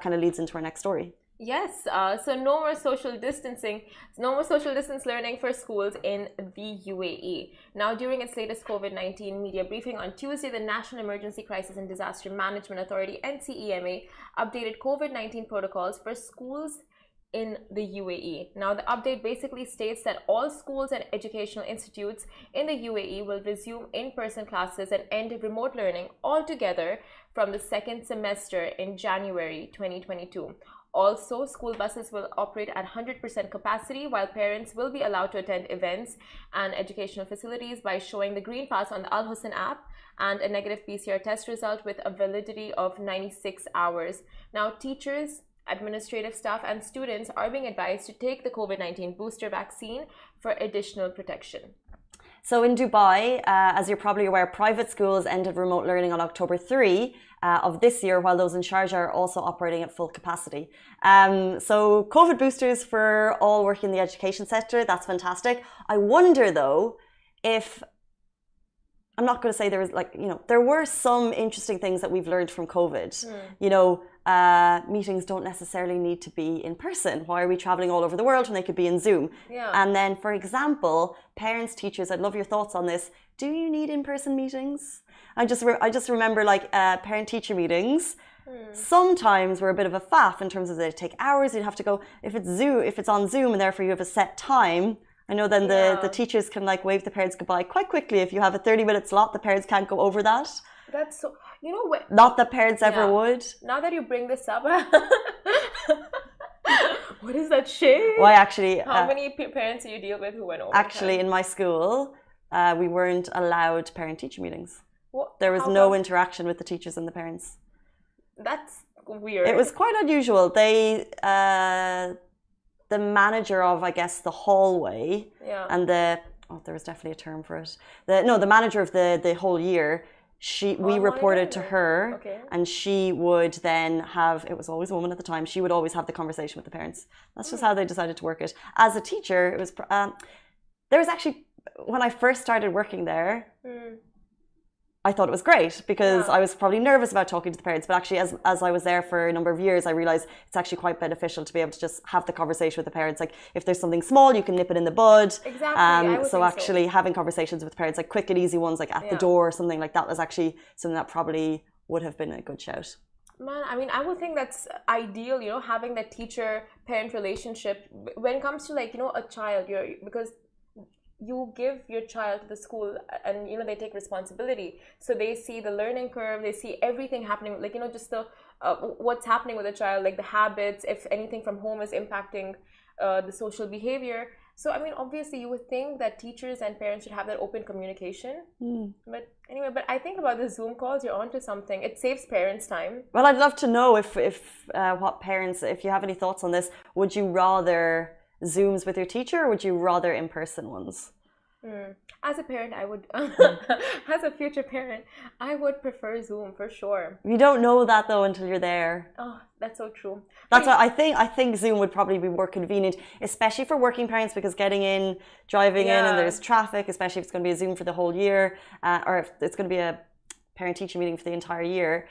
kind of leads into our next story. Yes, so no more social distancing, no more social distance learning for schools in the UAE. Now, during its latest COVID-19 media briefing on Tuesday, the National Emergency Crisis and Disaster Management Authority, NCEMA, updated COVID-19 protocols for schools in the UAE. Now, the update basically states that all schools and educational institutes in the UAE will resume in-person classes and end remote learning altogether from the second semester in January 2022. Also, school buses will operate at 100% capacity, while parents will be allowed to attend events and educational facilities by showing the green pass on the Al Husn app and a negative PCR test result with a validity of 96 hours. Now, teachers, administrative staff, and students are being advised to take the COVID-19 booster vaccine for additional protection. So in Dubai, as you're probably aware, private schools ended remote learning on October 3 of this year, while those in Sharjah are also operating at full capacity. So COVID boosters for all working in the education sector, that's fantastic. I wonder though, if, I'm not going to say there was there were some interesting things that we've learned from COVID. Meetings don't necessarily need to be in person. Why are we traveling all over the world when they could be in Zoom? Yeah. And then, for example, parents, teachers, I'd love your thoughts on this. Do you need in-person meetings? I just remember parent-teacher meetings. Sometimes were a bit of a faff in terms of they take hours. You'd have to go if it's on Zoom, and therefore you have a set time. I know then the teachers can wave the parents goodbye quite quickly. If you have a 30-minute slot, the parents can't go over that. That's so, what? Not that parents ever would. Now that you bring this up, what is that shade? Why actually? How many parents do you deal with who went over? Actually, in my school, we weren't allowed parent-teacher meetings. What? There was no interaction with the teachers and the parents. That's weird. It was quite unusual. The manager of, I guess, the hallway and there was definitely a term for it. The manager of the whole year. We reported to her, and she would then have, it was always a woman at the time, she would always have the conversation with the parents. That's just how they decided to work it. As a teacher, it was, there was actually, when I first started working there, I thought it was great because I was probably nervous about talking to the parents, but actually as I was there for a number of years, I realized it's actually quite beneficial to be able to just have the conversation with the parents. Like if there's something small, you can nip it in the bud. Exactly. So actually having conversations with parents, like quick and easy ones, like at the door or something like that, was actually something that probably would have been a good shout. Man, I mean, I would think that's ideal, having that teacher-parent relationship when it comes to a child, because you give your child to the school and they take responsibility, so they see the learning curve, they see everything happening, just the what's happening with the child, like the habits, if anything from home is impacting the social behavior. So I mean, obviously you would think that teachers and parents should have that open communication. But anyway, I think about the Zoom calls, you're onto something. It saves parents time. Well, I'd love to know if what parents, if you have any thoughts on this, would you rather Zooms with your teacher, or would you rather in-person ones? As a parent, I would, as a future parent, I would prefer Zoom for sure. You don't know that though until you're there. Oh, that's so true. That's what I think Zoom would probably be more convenient, especially for working parents, because getting in, driving in, and there's traffic, especially if it's going to be a Zoom for the whole year, or if it's going to be a parent-teacher meeting for the entire year.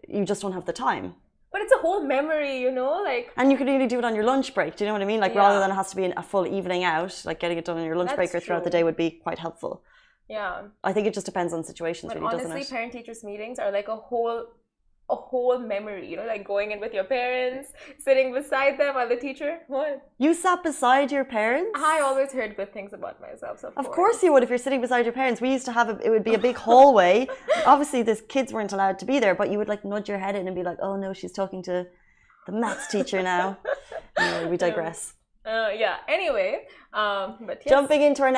You just don't have the time. But it's a whole memory, And you could really do it on your lunch break. Do you know what I mean? Rather than it has to be a full evening out, getting it done on your lunch break or throughout the day would be quite helpful. Yeah. I think it just depends on situations, but really, honestly, doesn't it? Parent-teachers meetings are like a whole memory, going in with your parents, sitting beside them while the teacher, what? You sat beside your parents? I always heard good things about myself, so of course you would if you're sitting beside your parents. We used to have, it would be a big hallway. Obviously, the kids weren't allowed to be there, but you would nudge your head in and be like, oh no, she's talking to the maths teacher now. Anyway, we digress. Anyway, but yes. Jumping into our